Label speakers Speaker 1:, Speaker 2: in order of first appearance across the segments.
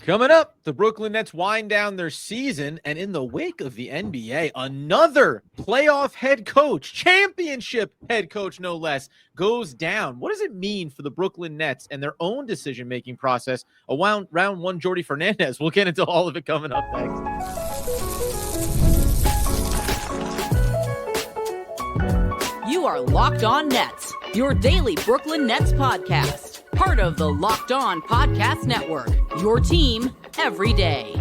Speaker 1: Coming up, the Brooklyn Nets wind down their season, and in the wake of the NBA, another playoff head coach, championship head coach no less, goes down. What does it mean for the Brooklyn Nets and their own decision-making process around round one Jordi Fernandez? We'll get into all of it coming up next.
Speaker 2: You are Locked On Nets, your daily Brooklyn Nets podcast. Part of the Locked On Podcast Network, your team every day.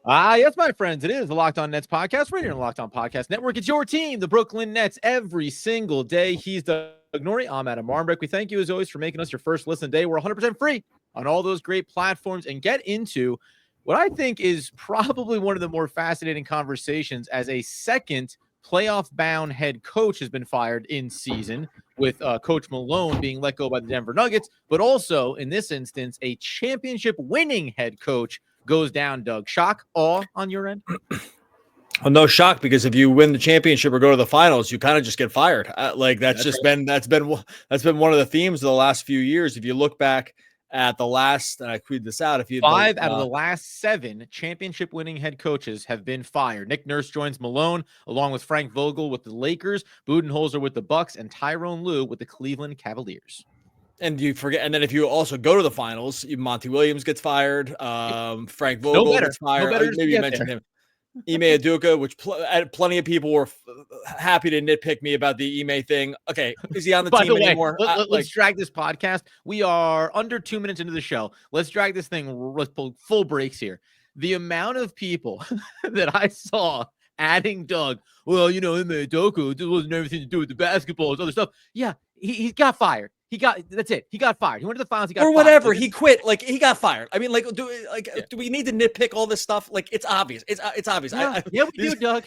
Speaker 1: Yes, my friends, it is the Locked On Nets podcast right here on the Locked On Podcast Network. It's your team, the Brooklyn Nets, every single day. He's Doug Norrie. I'm Adam Marnbeck. We thank you, as always, for making us your first listen today. We're 100% free on all those great platforms, and get into what I think is probably one of the more fascinating conversations as a second playoff-bound head coach has been fired in season, with Coach Malone being let go by the Denver Nuggets, but also, in this instance, a championship-winning head coach goes down. Doug, shock, awe on your end?
Speaker 3: Well, no shock, because if you win the championship or go to the finals, you kind of just get fired. That's been one of the themes of the last few years. If you look back at the last, and I tweeted this out, if you
Speaker 1: five out of the last 7 championship-winning head coaches have been fired. Nick Nurse joins Malone, along with Frank Vogel with the Lakers, Budenholzer with the Bucks, and Tyronn Lue with the Cleveland Cavaliers.
Speaker 3: And you forget, and then if you also go to the finals, Monty Williams gets fired. Frank Vogel gets fired. Maybe you mentioned him. Ime Udoka, which plenty of people were happy to nitpick me about the Ime thing. Okay, is he on the team anymore?
Speaker 1: Let's drag this podcast. We are under 2 minutes into the show. Let's drag this thing. Let's pull full breaks here. The amount of people that I saw adding Doug, well, Ime Udoka, it wasn't everything to do with the basketball, it's other stuff. Yeah, he got fired. That's it. He got fired. He went to the finals. He got
Speaker 3: fired.
Speaker 1: Or
Speaker 3: whatever. He quit. Like, he got fired. I mean, do we need to nitpick all this stuff? Like, it's obvious. It's obvious.
Speaker 1: Yeah, we do, Doug.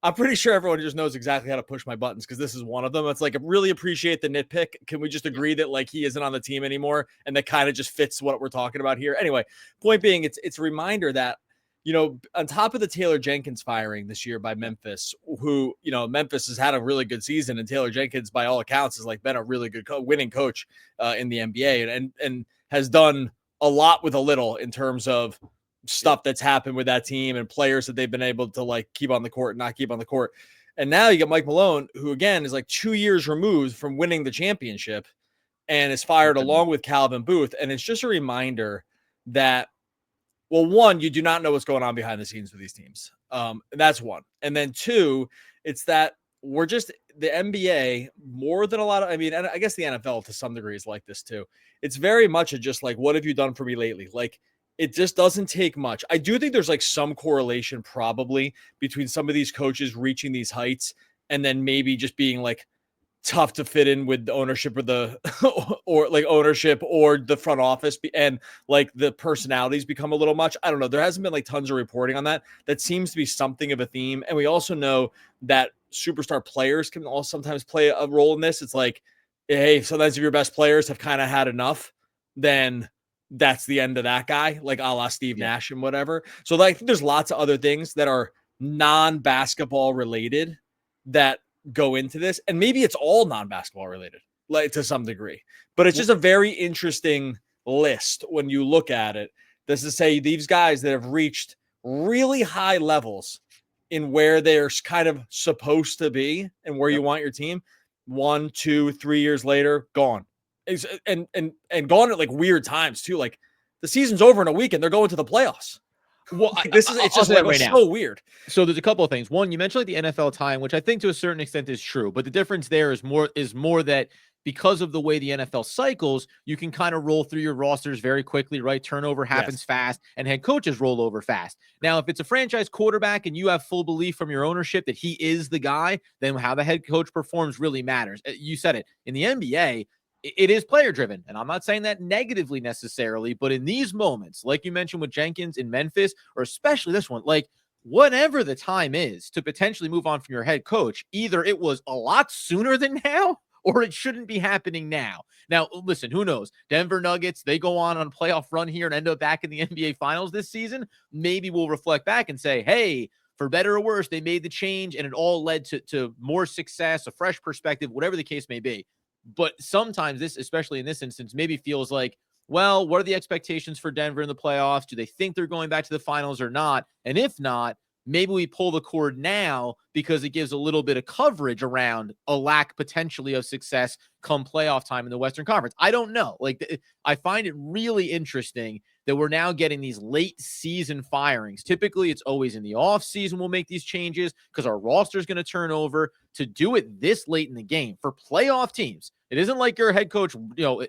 Speaker 3: I'm pretty sure everyone just knows exactly how to push my buttons, because this is one of them. It's like, I really appreciate the nitpick. Can we just agree that, like, he isn't on the team anymore, and that kind of just fits what we're talking about here? Anyway, point being, it's a reminder that, on top of the Taylor Jenkins firing this year by Memphis, who, Memphis has had a really good season, and Taylor Jenkins, by all accounts, has been a really good winning coach in the NBA, and has done a lot with a little in terms of stuff that's happened with that team and players that they've been able to keep on the court and not keep on the court. And now you got Mike Malone, who again is 2 years removed from winning the championship, and is fired along with Calvin Booth. And it's just a reminder that, well, one, you do not know what's going on behind the scenes with these teams. And that's one. And then two, it's that we're just the NBA more than a lot of, and I guess the NFL to some degree is like this too. It's very much just what have you done for me lately? It just doesn't take much. I do think there's some correlation probably between some of these coaches reaching these heights and then maybe just being tough to fit in with the ownership or ownership or the front office, and the personalities become a little much. I don't know. There hasn't been tons of reporting on that. That seems to be something of a theme. And we also know that superstar players can also sometimes play a role in this. It's hey, sometimes if your best players have kind of had enough, then that's the end of that guy, a la Steve Nash and whatever. So there's lots of other things that are non-basketball related that go into this, and maybe it's all non-basketball related, to some degree, but it's just a very interesting list when you look at it. This is say these guys that have reached really high levels in where they're kind of supposed to be and where you want your team, 1, 2, 3 years later, gone, and gone at weird times too. The season's over in a week and they're going to the playoffs.
Speaker 1: Well,
Speaker 3: it's just right so weird.
Speaker 1: So there's a couple of things. One, you mentioned the NFL time, which I think to a certain extent is true, but the difference there is more that because of the way the NFL cycles, you can kind of roll through your rosters very quickly, right? Turnover happens fast, and head coaches roll over fast. Now, if it's a franchise quarterback and you have full belief from your ownership that he is the guy, then how the head coach performs really matters. You said it. In the NBA, it is player driven. And I'm not saying that negatively necessarily, but in these moments, like you mentioned with Jenkins in Memphis, or especially this one, whatever the time is to potentially move on from your head coach, either it was a lot sooner than now, or it shouldn't be happening now. Now, listen, who knows? Denver Nuggets, they go on a playoff run here and end up back in the NBA Finals this season. Maybe we'll reflect back and say, hey, for better or worse, they made the change and it all led to more success, a fresh perspective, whatever the case may be. But sometimes this, especially in this instance, maybe feels like well, what are the expectations for Denver in the playoffs? Do they think they're going back to the finals or not? And if not, maybe we pull the cord now because it gives a little bit of coverage around a lack potentially of success come playoff time in the Western Conference. I don't know. Like, I find it really interesting that we're now getting these late season firings. Typically, it's always in the off season we'll make these changes because our roster is going to turn over. To do it this late in the game for playoff teams, it isn't like your head coach,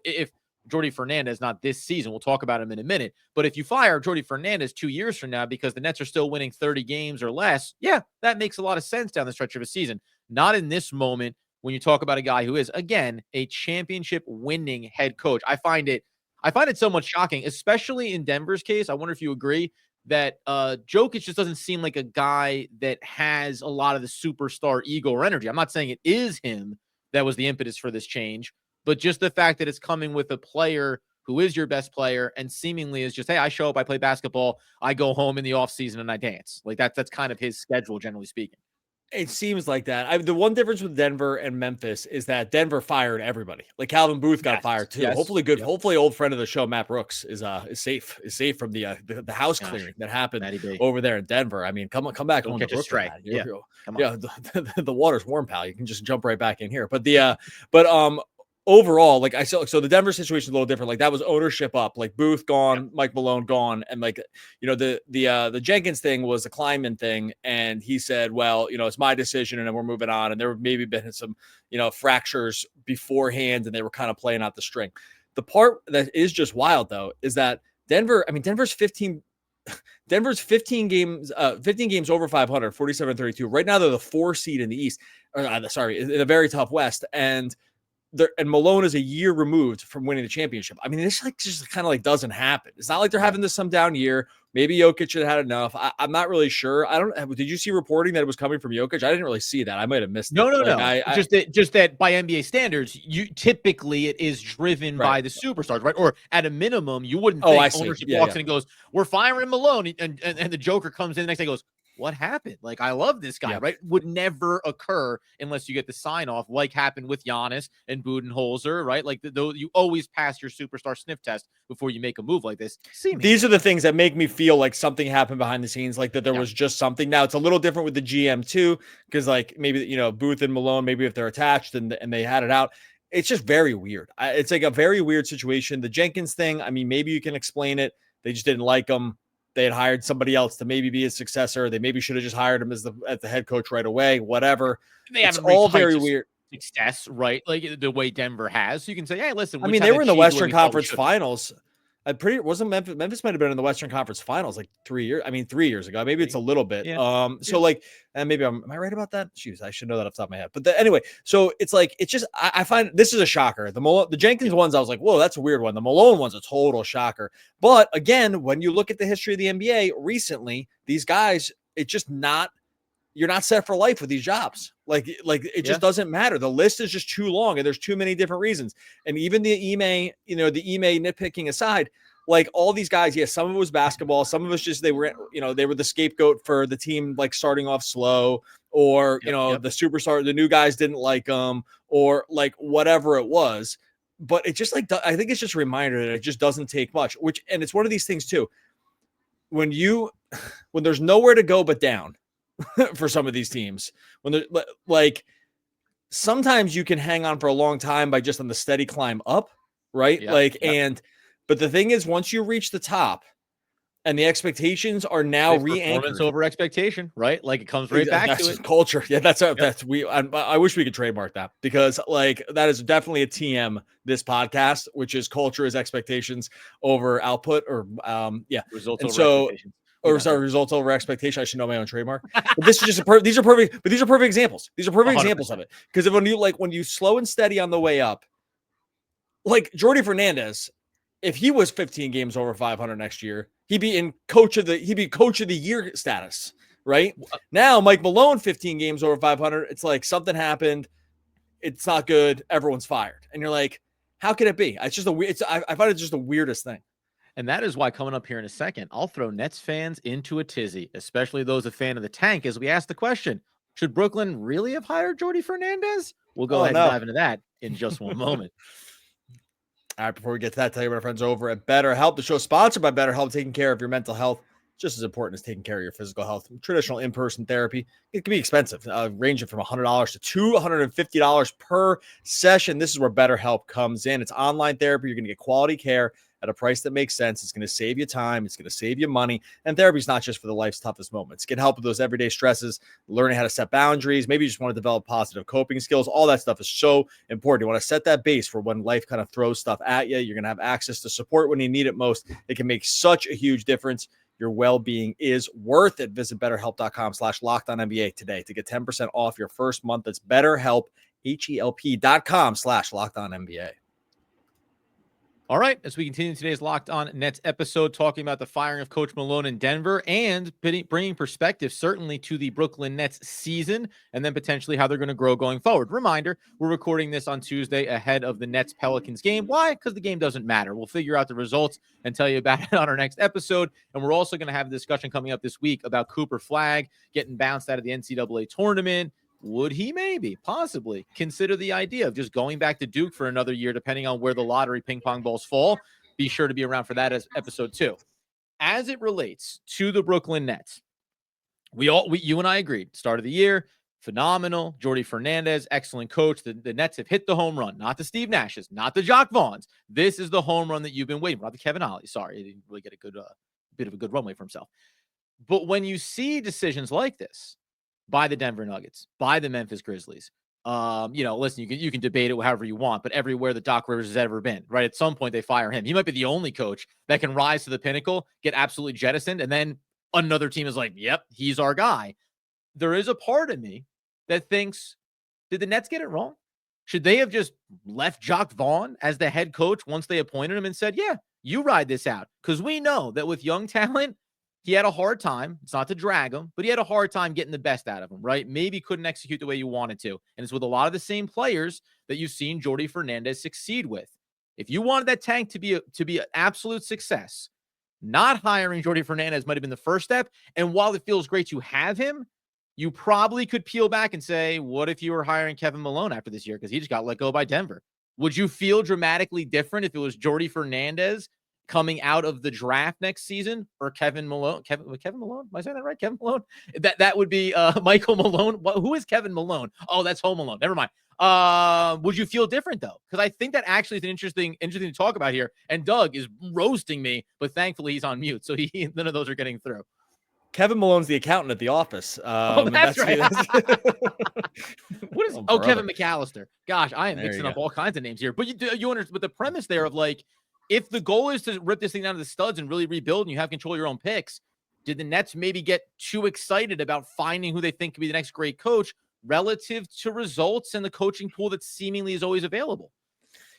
Speaker 1: if Jordi Fernandez, not this season, we'll talk about him in a minute, but if you fire Jordi Fernandez 2 years from now because the Nets are still winning 30 games or less, yeah, that makes a lot of sense down the stretch of a season. Not in this moment when you talk about a guy who is, again, a championship winning head coach. I find it somewhat shocking, especially in Denver's case. I wonder if you agree that Jokic just doesn't seem like a guy that has a lot of the superstar ego or energy. I'm not saying it is him that was the impetus for this change, but just the fact that it's coming with a player who is your best player and seemingly is just, hey, I show up, I play basketball, I go home in the offseason and I dance. Like that's kind of his schedule, generally speaking.
Speaker 3: It seems like that. The one difference with Denver and Memphis is that Denver fired everybody. Like Calvin Booth got fired too.
Speaker 1: Yes.
Speaker 3: Hopefully good. Yep. Hopefully old friend of the show, Matt Brooks, is safe from the house clearing that happened over there in Denver. I mean, come back home to Brooklyn.
Speaker 1: Yeah.
Speaker 3: The water's warm, pal. You can just jump right back in here. But overall, like I saw, so the Denver situation is a little different. Like that was ownership up, like Booth gone, Mike Malone gone, and like the Jenkins thing was the Kleiman thing, and he said, well, it's my decision, and then we're moving on. And there maybe been some fractures beforehand, and they were kind of playing out the string. The part that is just wild though is that Denver's 15 games over 500, 47-32. Right now they're the 4 seed in the East. In a very tough West, and Malone is a year removed from winning the championship. I mean, this just kind of doesn't happen. It's not like they're having this some down year. Maybe Jokic should have had enough. I'm not really sure. Did you see reporting that it was coming from Jokic? I didn't really see that. I might have missed it.
Speaker 1: No. Just that by NBA standards, typically it is driven by the superstars, right? Or at a minimum, you wouldn't think ownership walks in and goes, we're firing Malone. And the Joker comes in the next day and goes, what happened? Like, I love this guy, right? Would never occur unless you get the sign off, like happened with Giannis and Budenholzer, right? Like, you always pass your superstar sniff test before you make a move like this.
Speaker 3: These are the things that make me feel like something happened behind the scenes, like that there was just something. Now, it's a little different with the GM too, because like maybe, Booth and Malone, maybe if they're attached and they had it out. It's just very weird. It's like a very weird situation. The Jenkins thing, I mean, maybe you can explain it. They just didn't like him. They had hired somebody else to maybe be his successor. They maybe should have just hired him as the head coach right away. Whatever.
Speaker 1: It's all very weird. Success, right? Like the way Denver has. So you can say, hey, listen.
Speaker 3: They were in the Western Conference Finals. Wasn't Memphis might have been in the Western Conference Finals like 3 years. 3 years ago. Maybe it's a little bit. Yeah. So like, and maybe am I right about that? Jeez, I should know that off the top of my head. But anyway, so it's like, it's just, I find this is a shocker. The Jenkins ones, I was like, whoa, that's a weird one. The Malone one's a total shocker. But again, when you look at the history of the NBA recently, these guys, you're not set for life with these jobs. Like it just doesn't matter. The list is just too long and there's too many different reasons. And even the Ime nitpicking aside, like all these guys, some of it was basketball. Some of it was just, they were the scapegoat for the team, like starting off slow, or, the superstar, the new guys didn't like them, or like whatever it was. But it just I think it's just a reminder that it just doesn't take much, and it's one of these things too. When there's nowhere to go but down, for some of these teams, when they're like, sometimes you can hang on for a long time by just on the steady climb up, right? But the thing is, once you reach the top and the expectations are now re-anchored,
Speaker 1: performance over expectation, right? Like it comes right back to it.
Speaker 3: Culture. Yeah, I wish we could trademark that, because like that is definitely a TM this podcast, which is culture is expectations over output, or
Speaker 1: results over expectations.
Speaker 3: Results over expectation. I should know my own trademark. But this is just these are perfect examples. These are perfect 100%. Examples of it. Because when you slow and steady on the way up, like Jordi Fernandez, if he was 15 games over 500 next year, he'd be coach of the year status, right? Now Mike Malone, 15 games over 500, it's like something happened. It's not good. Everyone's fired, and you're like, how can it be? It's just I find it just the weirdest thing.
Speaker 1: And that is why, coming up here in a second, I'll throw Nets fans into a tizzy, especially those a fan of the tank, as we ask the question, should Brooklyn really have hired Jordi Fernandez? We'll go ahead and dive into that in just one moment.
Speaker 3: All right, before we get to that, tell you about our friends over at BetterHelp. The show is sponsored by BetterHelp. Taking care of your mental health just as important as taking care of your physical health. Traditional in-person therapy, it can be expensive, ranging from $100 to $250 per session. This is where BetterHelp comes in. It's online therapy. You're going to get quality care at a price that makes sense. It's going to save you time. It's going to save you money. And therapy is not just for the life's toughest moments. Get help with those everyday stresses, learning how to set boundaries. Maybe you just want to develop positive coping skills. All that stuff is so important. You want to set that base for when life kind of throws stuff at you. You're going to have access to support when you need it most. It can make such a huge difference. Your well-being is worth it. Visit BetterHelp.com/LockedOnNBA today to get 10% off your first month. That's BetterHelp, HELP.com/LockedOnNBA.
Speaker 1: All right, as we continue today's Locked On Nets episode, talking about the firing of Coach Malone in Denver and bringing perspective certainly to the Brooklyn Nets season and then potentially how they're going to grow going forward. Reminder, we're recording this on Tuesday ahead of the Nets-Pelicans game. Why? Because the game doesn't matter. We'll figure out the results and tell you about it on our next episode. And we're also going to have a discussion coming up this week about Cooper Flagg getting bounced out of the NCAA tournament. Would he maybe, possibly, consider the idea of just going back to Duke for another year, depending on where the lottery ping pong balls fall? Be sure to be around for that as episode 2. As it relates to the Brooklyn Nets, you and I agreed, start of the year, phenomenal. Jordi Fernandez, excellent coach. The Nets have hit the home run, not the Steve Nashes, not the Jacques Vaughns. This is the home run that you've been waiting for, not the Kevin Ollie. Sorry, he didn't really get a good bit of a good runway for himself. But when you see decisions like this, by the Denver Nuggets, by the Memphis Grizzlies. Listen, you can debate it however you want, but everywhere that Doc Rivers has ever been, right? At some point they fire him. He might be the only coach that can rise to the pinnacle, get absolutely jettisoned, and then another team is like, yep, he's our guy. There is a part of me that thinks, did the Nets get it wrong? Should they have just left Jacques Vaughn as the head coach once they appointed him and said, yeah, you ride this out? Because we know that with young talent, he had a hard time. It's not to drag him, but he had a hard time getting the best out of him, right? Maybe couldn't execute the way you wanted to. And it's with a lot of the same players that you've seen Jordi Fernandez succeed with. If you wanted that tank to be an absolute success, not hiring Jordi Fernandez might have been the first step. And while it feels great to have him, you probably could peel back and say, what if you were hiring Kevin Malone after this year? Because he just got let go by Denver. Would you feel dramatically different if it was Jordi Fernandez coming out of the draft next season, or Kevin Malone? Kevin Malone? Am I saying that right? Kevin Malone? That would be Michael Malone. Who is Kevin Malone? Oh, that's Home Alone. Never mind. Would you feel different though? Because I think that actually is an interesting to talk about here. And Doug is roasting me, but thankfully he's on mute, so none of those are getting through.
Speaker 3: Kevin Malone's the accountant at the office.
Speaker 1: That's right. What is? Kevin McAllister. Gosh, I am mixing up all kinds of names here. But you understand, but the premise there of like, if the goal is to rip this thing down to the studs and really rebuild, and you have control of your own picks, did the Nets maybe get too excited about finding who they think could be the next great coach relative to results and the coaching pool that seemingly is always available?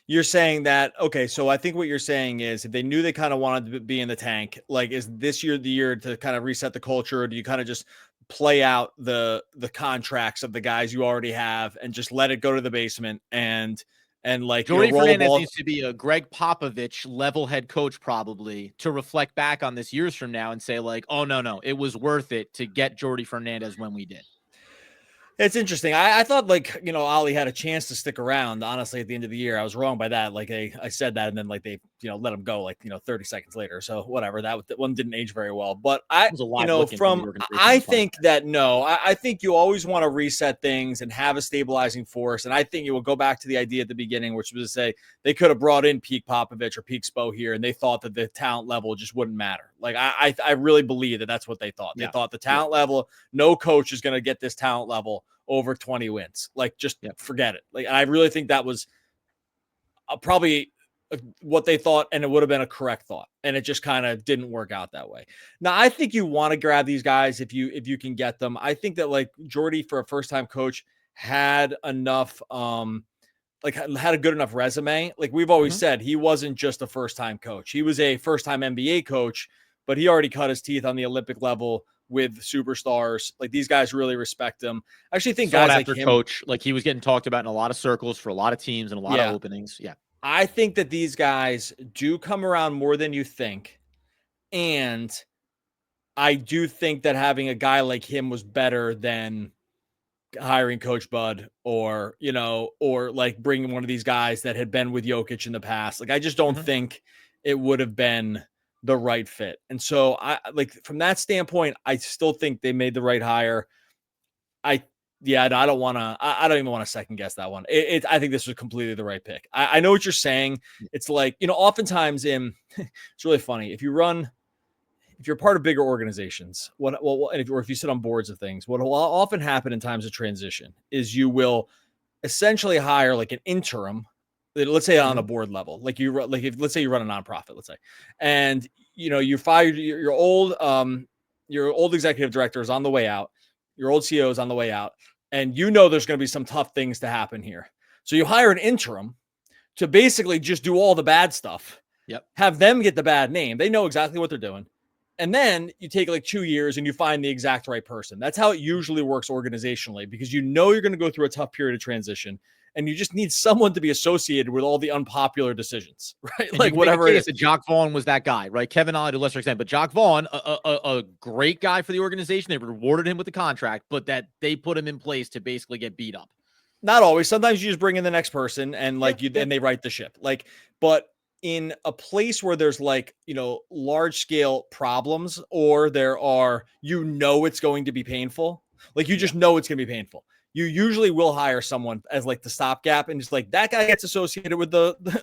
Speaker 3: You're saying that, okay, so I think what you're saying is if they knew they kind of wanted to be in the tank, like, is this year the year to kind of reset the culture? Or do you kind of just play out the contracts of the guys you already have and just let it go to the basement and like
Speaker 1: Jordi Fernandez needs to be a Greg Popovich level head coach probably to reflect back on this years from now and say like, oh, no, it was worth it to get Jordi Fernandez when we did.
Speaker 3: It's interesting. I thought like, Ollie had a chance to stick around, honestly, at the end of the year. I was wrong by that. Like I said that, and then like they, let him go like, 30 seconds later. So whatever, that one didn't age very well, but I think that, I think you always want to reset things and have a stabilizing force. And I think you will go back to the idea at the beginning, which was to say they could have brought in Peak Popovich or Peak Spo here, and they thought that the talent level just wouldn't matter. Like I really believe that that's what they thought. They thought the talent level, no coach is going to get this talent level over 20 wins. Like, just forget it. Like, I really think that was probably what they thought, and it would have been a correct thought. And it just kind of didn't work out that way. Now, I think you want to grab these guys if you can get them. I think that like Jordi, for a first-time coach, had enough, had a good enough resume. Like we've always said, he wasn't just a first-time coach. He was a first-time NBA coach, but he already cut his teeth on the Olympic level with superstars. Like, these guys really respect him. I actually think guys like him,
Speaker 1: coach, like he was getting talked about in a lot of circles for a lot of teams and a lot of openings. Yeah.
Speaker 3: I think that these guys do come around more than you think. And I do think that having a guy like him was better than hiring Coach Bud or, or like bringing one of these guys that had been with Jokic in the past. Like, I just don't think it would have been the right fit. And so I like from that standpoint, I still think they made the right hire. I don't want to, I don't even want to second guess that one. I think this was completely the right pick. I know what you're saying. It's like, oftentimes it's really funny. If you're part of bigger organizations, and if you sit on boards of things, what will often happen in times of transition is you will essentially hire like an interim, let's say on a board level, let's say you run a nonprofit, let's say, and you fired your old executive director is on the way out, your old CEO is on the way out, and there's going to be some tough things to happen here. So you hire an interim to basically just do all the bad stuff.
Speaker 1: Yep.
Speaker 3: Have them get the bad name. They know exactly what they're doing. And then you take like 2 years and you find the exact right person. That's how it usually works organizationally, because you're going to go through a tough period of transition and you just need someone to be associated with all the unpopular decisions, right?
Speaker 1: And
Speaker 3: like whatever it is.
Speaker 1: Jacques Vaughn was that guy, right? Kevin Ollie to a lesser extent, but Jacques Vaughn, a great guy for the organization. They rewarded him with the contract, but that they put him in place to basically get beat up.
Speaker 3: Not always. Sometimes you just bring in the next person and then they right the ship. But in a place where there's large scale problems, or there are, it's going to be painful. Like you just know it's going to be painful. You usually will hire someone as like the stopgap, and just like that guy gets associated with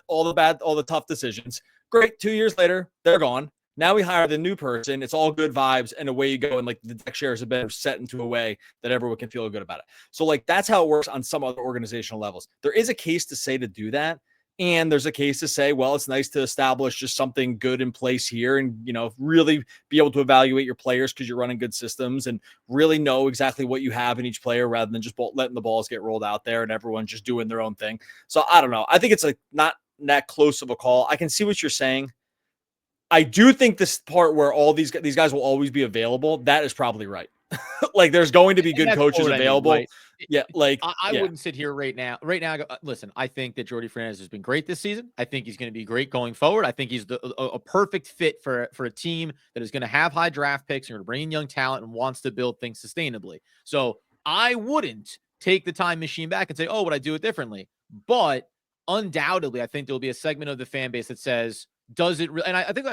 Speaker 3: all the tough decisions. Great. 2 years later, they're gone. Now we hire the new person. It's all good vibes, and away you go. And like the deck chairs have been set into a way that everyone can feel good about it. So like that's how it works on some other organizational levels. There is a case to say to do that. And there's a case to say, well, it's nice to establish just something good in place here and, really be able to evaluate your players because you're running good systems and really know exactly what you have in each player rather than just letting the balls get rolled out there and everyone just doing their own thing. So I don't know. I think it's not that close of a call. I can see what you're saying. I do think this part where all these guys will always be available, that is probably right. Like there's going to be good coaches available. Right?
Speaker 1: Yeah. I wouldn't sit here right now. Listen, I think that Jordi Fernandez has been great this season. I think he's going to be great going forward. I think he's a perfect fit for a team that is going to have high draft picks and going to bring in young talent and wants to build things sustainably. So I wouldn't take the time machine back and say, oh, would I do it differently? But undoubtedly, I think there'll be a segment of the fan base that says, does it really? And I think,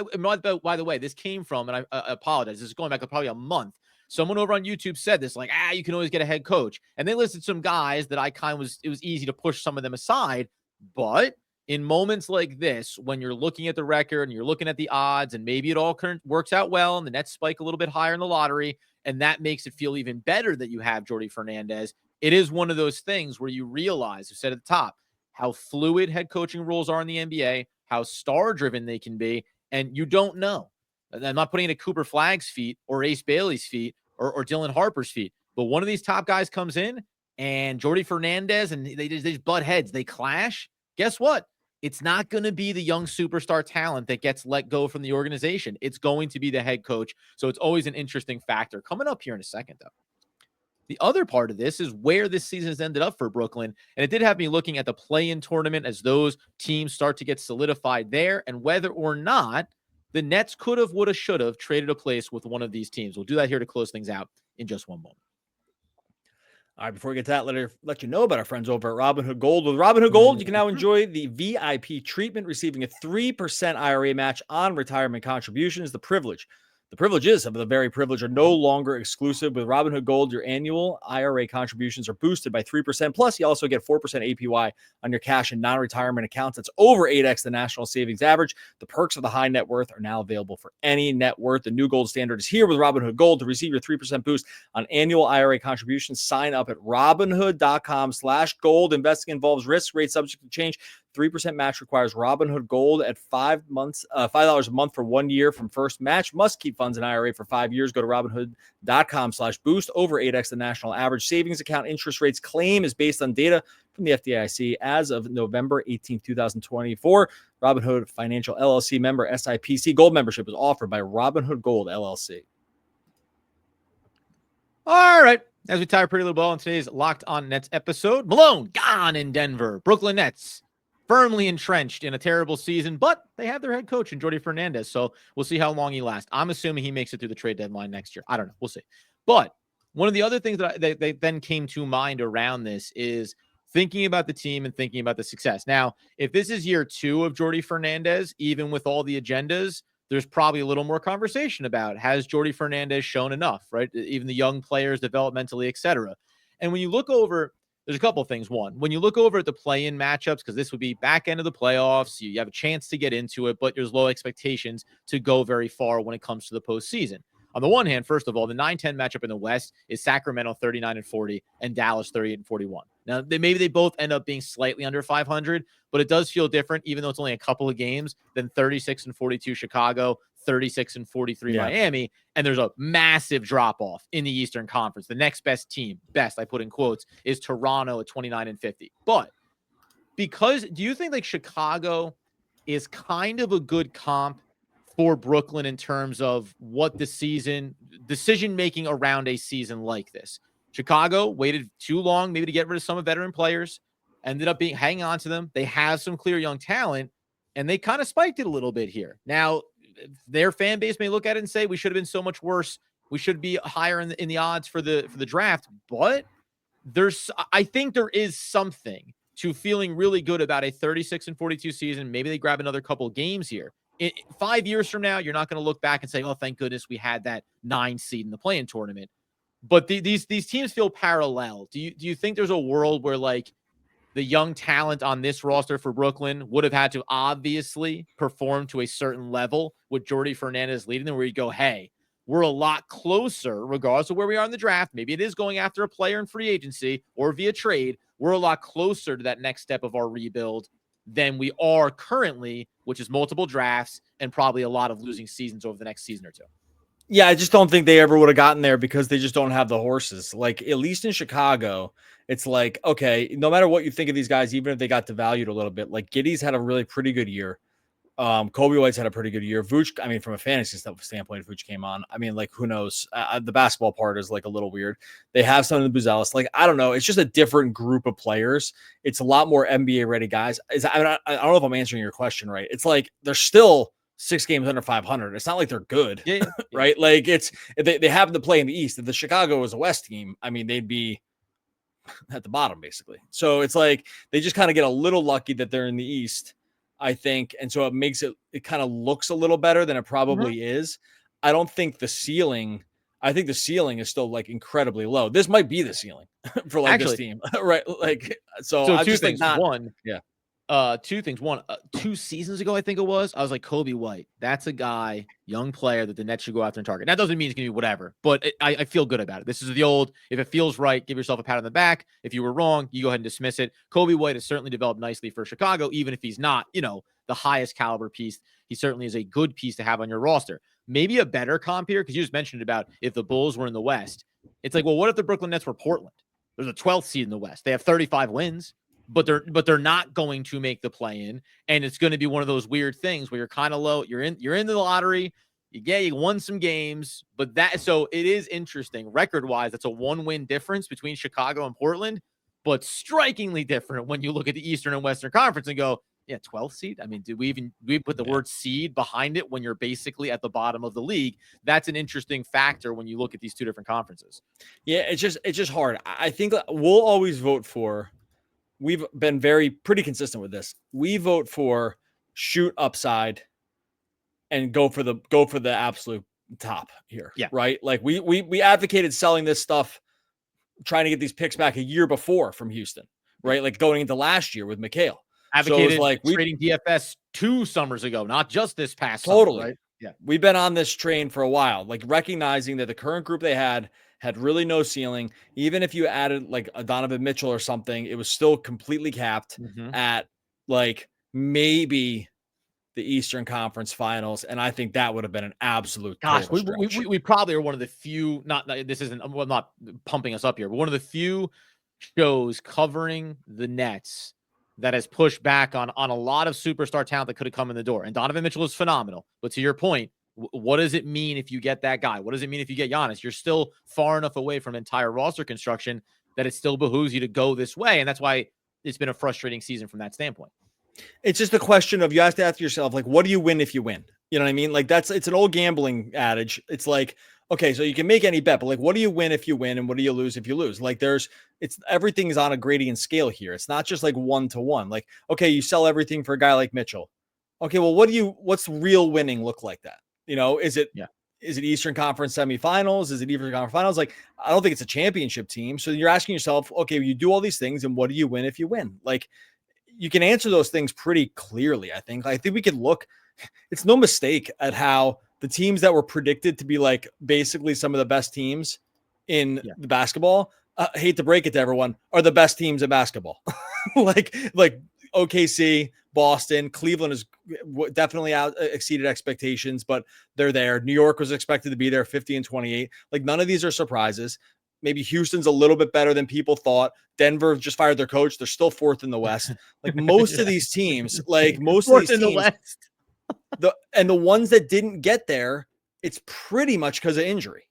Speaker 1: by the way, this came from, and I apologize, this is going back to probably a month. Someone over on YouTube said this, like, you can always get a head coach. And they listed some guys that it was easy to push some of them aside. But in moments like this, when you're looking at the record and you're looking at the odds and maybe it all works out well and the Nets spike a little bit higher in the lottery, and that makes it feel even better that you have Jordi Fernandez, it is one of those things where you realize, I said at the top, how fluid head coaching roles are in the NBA, how star-driven they can be, and you don't know. I'm not putting it at Cooper Flagg's feet or Ace Bailey's feet or Dylan Harper's feet, but one of these top guys comes in and Jordi Fernandez and they just butt heads. They clash. Guess what? It's not going to be the young superstar talent that gets let go from the organization. It's going to be the head coach. So it's always an interesting factor. Coming up here in a second, though. The other part of this is where this season has ended up for Brooklyn. And it did have me looking at the play-in tournament as those teams start to get solidified there and whether or not the Nets could have, would have, should have traded a place with one of these teams. We'll do that here to close things out in just one moment.
Speaker 3: All right, before we get to that, let you know about our friends over at Robinhood Gold. With Robinhood Gold, you can now enjoy the VIP treatment, receiving a 3% IRA match on retirement contributions. The privileges of the very privilege are no longer exclusive. With Robinhood Gold, your annual IRA contributions are boosted by 3%. Plus, you also get 4% APY on your cash and non-retirement accounts. That's over 8x the national savings average. The perks of the high net worth are now available for any net worth. The new gold standard is here with Robinhood Gold. To receive your 3% boost on annual IRA contributions, sign up at Robinhood.com/gold. Investing involves risk, rate subject to change. 3% match requires Robinhood Gold at $5 a month for 1 year from first match. Must keep funds in IRA for 5 years. Go to Robinhood.com/boost. Over 8x the national average. Savings account interest rates claim is based on data from the FDIC as of November 18, 2024. Robinhood Financial LLC member SIPC. Gold membership is offered by Robinhood Gold LLC.
Speaker 1: All right. As we tie a pretty little bow on today's Locked On Nets episode, Malone gone in Denver. Brooklyn Nets firmly entrenched in a terrible season, but they have their head coach in Jordi Fernandez. So we'll see how long he lasts. I'm assuming he makes it through the trade deadline next year. I don't know. We'll see. But One of the other things that then came to mind around this is thinking about the team and thinking about the success. Now, if this is year 2 of Jordi Fernandez, even with all the agendas, there's probably a little more conversation about, has Jordi Fernandez shown enough, right? Even the young players developmentally, et cetera. And when you look over, there's a couple of things. One, when you look over at the play-in matchups, because this would be back end of the playoffs, you have a chance to get into it, but there's low expectations to go very far when it comes to the postseason. On the one hand, first of all, the 9-10 matchup in the West is Sacramento 39-40 and Dallas 38-41. Now, maybe they both end up being slightly under 500, but it does feel different, even though it's only a couple of games, than 36-42 Chicago, 36-43 Miami. And there's a massive drop-off in the Eastern Conference. The next best team, best I put in quotes, is Toronto at 29-50. But do you think like Chicago is kind of a good comp for Brooklyn in terms of what the decision-making around a season like this? Chicago waited too long, maybe to get rid of some veteran players, ended up hanging on to them. They have some clear young talent, and they kind of spiked it a little bit here. Now, their fan base may look at it and say, we should have been so much worse. We should be higher in the odds for the draft. But I think there is something to feeling really good about a 36-42 season. Maybe they grab another couple games here. 5 years from now, you're not going to look back and say, oh, thank goodness we had that 9 seed in the play-in tournament. But these teams feel parallel. Do you think there's a world where like the young talent on this roster for Brooklyn would have had to obviously perform to a certain level with Jordi Fernandez leading them, where you go, hey, we're a lot closer, regardless of where we are in the draft. Maybe it is going after a player in free agency or via trade. We're a lot closer to that next step of our rebuild than we are currently, which is multiple drafts and probably a lot of losing seasons over the next season or two.
Speaker 3: Yeah, I just don't think they ever would have gotten there because they just don't have the horses. Like, at least in Chicago, it's like, okay, no matter what you think of these guys, even if they got devalued a little bit, like Giddey's had a really pretty good year. Kobe White's had a pretty good year. Vooch, I mean, from a fantasy standpoint, if Vooch came on, I mean, like, who knows? The basketball part is like a little weird. They have some of the Buzelis. Like, I don't know. It's just a different group of players. It's a lot more NBA ready guys. I don't know if I'm answering your question right. It's like they're still 6 games under 500. It's not like they're good, right? Like they happen to play in the East. If the Chicago was a West team, I mean, they'd be at the bottom basically. So it's like they just kind of get a little lucky that they're in the East, I think. And so it makes it kind of looks a little better than it probably is. I don't think the ceiling, I think the ceiling is still like incredibly low. This might be the ceiling for like this team, right? Like, so I
Speaker 1: two
Speaker 3: just
Speaker 1: things.
Speaker 3: think
Speaker 1: One, 2 things. One, 2 seasons ago, I think it was, I was like, Kobe White, that's a guy, young player that the Nets should go after and target. That doesn't mean it's going to be whatever, but I feel good about it. This is the old, if it feels right, give yourself a pat on the back. If you were wrong, you go ahead and dismiss it. Kobe White has certainly developed nicely for Chicago, even if he's not, the highest caliber piece. He certainly is a good piece to have on your roster. Maybe a better comp here, because you just mentioned about if the Bulls were in the West. It's like, well, what if the Brooklyn Nets were Portland? There's a 12th seed in the West. They have 35 wins. But they're not going to make the play-in, and it's going to be one of those weird things where you're kind of low. You're in the lottery. You won some games, but so it is interesting record-wise. That's a 1-win difference between Chicago and Portland, but strikingly different when you look at the Eastern and Western Conference and go, 12th seed. I mean, did we put the word seed behind it when you're basically at the bottom of the league? That's an interesting factor when you look at these 2 different conferences. Yeah,
Speaker 3: it's just hard. I think we'll always vote for. We've been pretty consistent with this. We vote for shoot upside and go for the absolute top here.
Speaker 1: Yeah.
Speaker 3: Right. Like we advocated selling this stuff, trying to get these picks back a year before from Houston, right? Like going into last year with McHale.
Speaker 1: Advocated so like trading DFS 2 summers ago, not just this past
Speaker 3: totally.
Speaker 1: Summer, right?
Speaker 3: Yeah. We've been on this train for a while, like recognizing that the current group they had really no ceiling. Even if you added like a Donovan Mitchell or something, it was still completely capped at like maybe the Eastern Conference Finals. And I think that would have been an absolute
Speaker 1: we probably are one of the few, this isn't, well, not pumping us up here, but one of the few shows covering the Nets that has pushed back on a lot of superstar talent that could have come in the door. And Donovan Mitchell is phenomenal. But to your point, what does it mean if you get that guy? What does it mean if you get Giannis? You're still far enough away from entire roster construction that it still behooves you to go this way. And that's why it's been a frustrating season from that standpoint.
Speaker 3: It's just a question of, you have to ask yourself, like, what do you win if you win? You know what I mean? Like it's an old gambling adage. It's like, okay, so you can make any bet, but like, what do you win if you win, and what do you lose if you lose? Like, everything's on a gradient scale here. It's not just like 1-to-1. Like, okay, you sell everything for a guy like Mitchell. Okay, well, what's real winning look like that? Is it Eastern Conference semifinals? Is it Eastern Conference finals? Like, I don't think it's a championship team. So you're asking yourself, okay, you do all these things, and what do you win if you win? Like, you can answer those things pretty clearly. I think we could look. It's no mistake at how the teams that were predicted to be like basically some of the best teams in the basketball, hate to break it to everyone, are the best teams in basketball. like OKC, Boston, Cleveland is definitely exceeded expectations, but they're there. New York was expected to be there 50-28. Like, none of these are surprises. Maybe Houston's a little bit better than people thought. Denver just fired their coach. They're still 4th in the West. Like, most of these teams,
Speaker 1: The West.
Speaker 3: the ones that didn't get there, it's pretty much because of injury.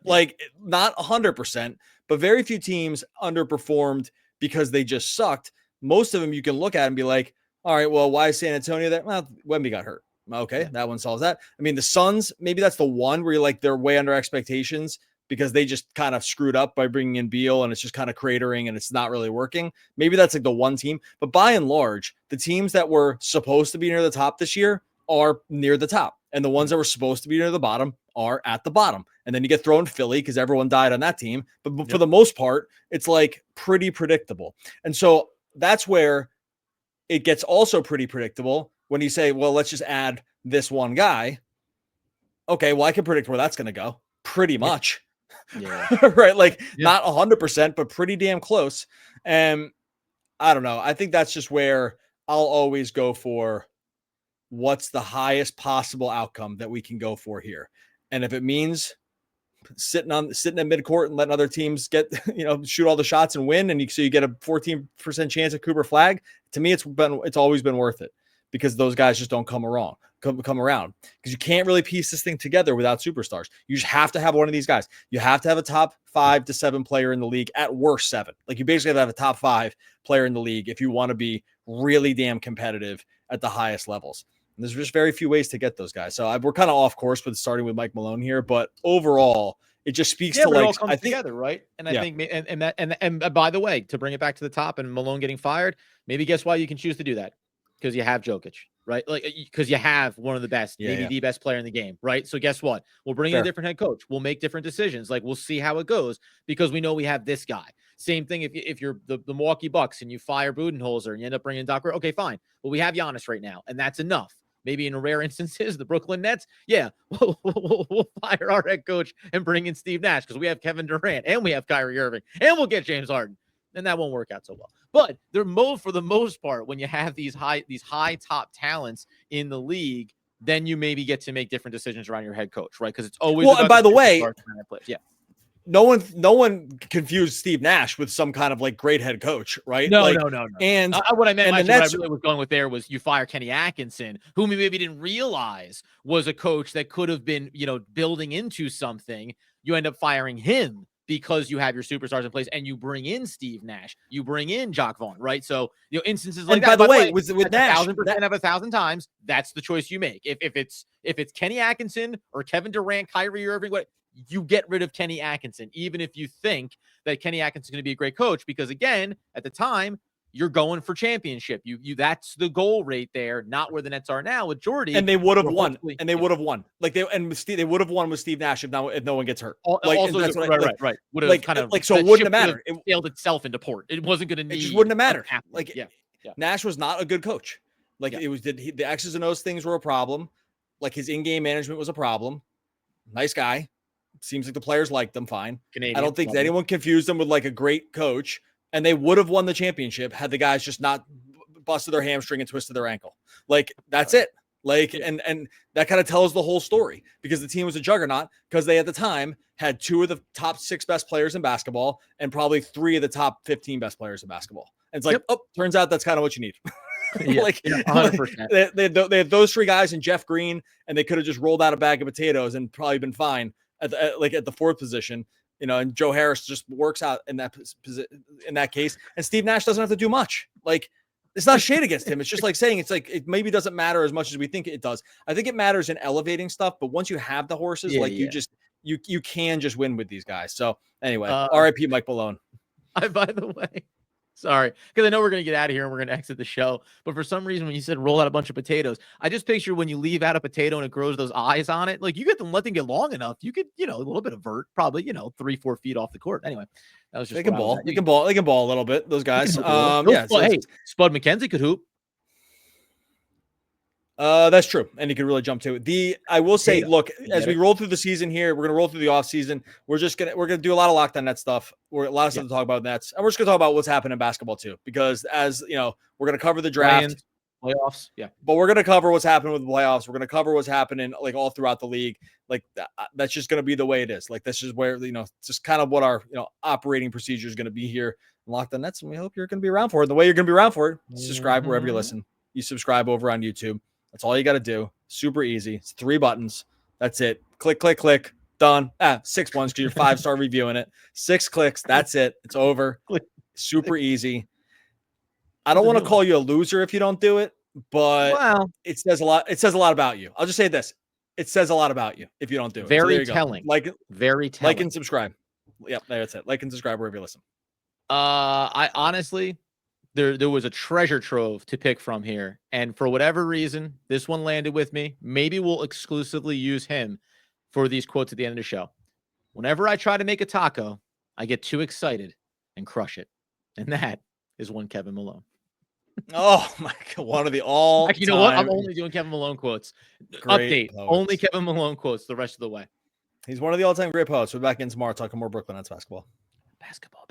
Speaker 3: Like, not 100%, but very few teams underperformed because they just sucked. Most of them you can look at and be like, all right, well, why is San Antonio there? Well, Wemby got hurt. Okay, that one solves that. I mean, the Suns, maybe that's the one where you're like, they're way under expectations because they just kind of screwed up by bringing in Beal, and it's just kind of cratering and it's not really working. Maybe that's like the one team. But by and large, the teams that were supposed to be near the top this year are near the top. And the ones that were supposed to be near the bottom are at the bottom. And then you get thrown Philly because everyone died on that team. But for the most part, it's like pretty predictable. And so that's where it gets also pretty predictable when you say, well, let's just add this one guy. Okay, well, I can predict where that's going to go pretty much.
Speaker 1: Yeah.
Speaker 3: Right. Like, not 100%, but pretty damn close. And I don't know. I think that's just where I'll always go for what's the highest possible outcome that we can go for here. And if it means sitting at midcourt and letting other teams get, shoot all the shots and win, and so you get a 14% chance at Cooper Flag, to me, it's always been worth it, because those guys just don't come around because you can't really piece this thing together without superstars. You just have to have one of these guys. You have to have a top 5 to 7 player in the league, at worst 7. Like, you basically have to have a top 5 player in the league if you want to be really damn competitive at the highest levels. And there's just very few ways to get those guys. So we're kind of off course with starting with Mike Malone here, but overall, it just speaks to, like,
Speaker 1: it all comes together, right? And I think, and by the way, to bring it back to the top and Malone getting fired, maybe guess why you can choose to do that? Because you have Jokic, right? Like, because you have one of the best, maybe the best player in the game, right? So guess what? We'll bring in a different head coach. We'll make different decisions. Like, we'll see how it goes because we know we have this guy. Same thing if you're the Milwaukee Bucks and you fire Budenholzer and you end up bringing Doc. Okay, fine. But we have Giannis right now, and that's enough. Maybe in rare instances, the Brooklyn Nets, we'll fire our head coach and bring in Steve Nash because we have Kevin Durant and we have Kyrie Irving and we'll get James Harden. And that won't work out so well. But for the most part, when you have these high top talents in the league, then you maybe get to make different decisions around your head coach, right? Because it's always
Speaker 3: and by the way,
Speaker 1: no
Speaker 3: one confused Steve Nash with some kind of like great head coach, right?
Speaker 1: No.
Speaker 3: And
Speaker 1: what I meant, what I really was going with there was you fire Kenny Atkinson, who we maybe didn't realize was a coach that could have been, building into something. You end up firing him because you have your superstars in place, and you bring in Steve Nash, you bring in Jacques Vaughn, right? So instances like that.
Speaker 3: By the way, with Nash,
Speaker 1: 1,000% of 1,000 times, that's the choice you make. If it's Kenny Atkinson or Kevin Durant, Kyrie Irving, you get rid of Kenny Atkinson, even if you think that Kenny Atkinson is going to be a great coach, because again, at the time, you're going for championship. You that's the goal right there, not where the Nets are now with Jordi.
Speaker 3: And they would have won. And they would have won. Like they would have won with Steve Nash if no one gets hurt.
Speaker 1: Right. Would have kind of
Speaker 3: so it wouldn't have mattered.
Speaker 1: It sailed itself into port. It wasn't going to need.
Speaker 3: It just wouldn't have mattered. Like Nash was not a good coach. Like it was the X's and O's things were a problem. Like his in-game management was a problem. Nice guy. Seems like the players liked them fine. I don't think anyone confused him with like a great coach. And they would have won the championship had the guys just not busted their hamstring and twisted their ankle. Like, that's it. Like, and that kind of tells the whole story, because the team was a juggernaut because they, at the time, had 2 of the top 6 best players in basketball and probably 3 of the top 15 best players in basketball. And it's like, turns out that's kind of what you need.
Speaker 1: 100%.
Speaker 3: They had those 3 guys and Jeff Green, and they could have just rolled out a bag of potatoes and probably been fine at the 4th position. And Joe Harris just works out in that case. And Steve Nash doesn't have to do much. Like, it's not shade against him. It's just like saying it maybe doesn't matter as much as we think it does. I think it matters in elevating stuff, but once you have the horses, you just you can just win with these guys. So anyway, RIP Mike Malone.
Speaker 1: By the way, sorry, because I know we're going to get out of here and we're going to exit the show. But for some reason, when you said roll out a bunch of potatoes, I just picture when you leave out a potato and it grows those eyes on it, like you get them, let them get long enough. You could, a little bit of vert, probably, 3-4 feet off the court. Anyway, that was just
Speaker 3: They can ball. They can ball a little bit. Those guys.
Speaker 1: Yeah. So hey, Spud McKenzie could hoop.
Speaker 3: That's true. And he could really jump too. I will say, look, as we roll through the season here, we're going to roll through the off season. We're going to do a lot of Locked On Nets stuff. We're a lot of stuff to talk about Nets. And we're just going to talk about what's happening in basketball too, because as you know, we're going to cover the draft,
Speaker 1: playoffs. Yeah.
Speaker 3: But we're going to cover what's happening with the playoffs. We're going to cover what's happening like all throughout the league. Like that's just going to be the way it is. Like this is where, just kind of what our, operating procedure is going to be here in Locked On Nets. And we hope you're going to be around for it. The way you're going to be around for it, subscribe wherever you listen. You subscribe over on YouTube. That's all you got to do. Super easy. It's 3 buttons. That's it. Click, click, click. Done. 6 ones because you're 5-star reviewing it. 6 clicks. That's it. It's over. Super easy. I don't want to call you a loser if you don't do it, but it says a lot. It says a lot about you. I'll just say this. It says a lot about you if you don't do it.
Speaker 1: Very telling. Very telling.
Speaker 3: Like and subscribe. Yep, that's it. Like and subscribe wherever you listen.
Speaker 1: I honestly, there was a treasure trove to pick from here. And for whatever reason, this one landed with me. Maybe we'll exclusively use him for these quotes at the end of the show. Whenever I try to make a taco, I get too excited and crush it. And that is one Kevin Malone.
Speaker 3: Oh my God. One of the all.
Speaker 1: Actually, you know what? I'm only doing Kevin Malone quotes. Update. Poets. Only Kevin Malone quotes the rest of the way.
Speaker 3: He's one of the all-time great poets. We're back in tomorrow talking more Brooklyn Nets basketball.
Speaker 1: Basketball.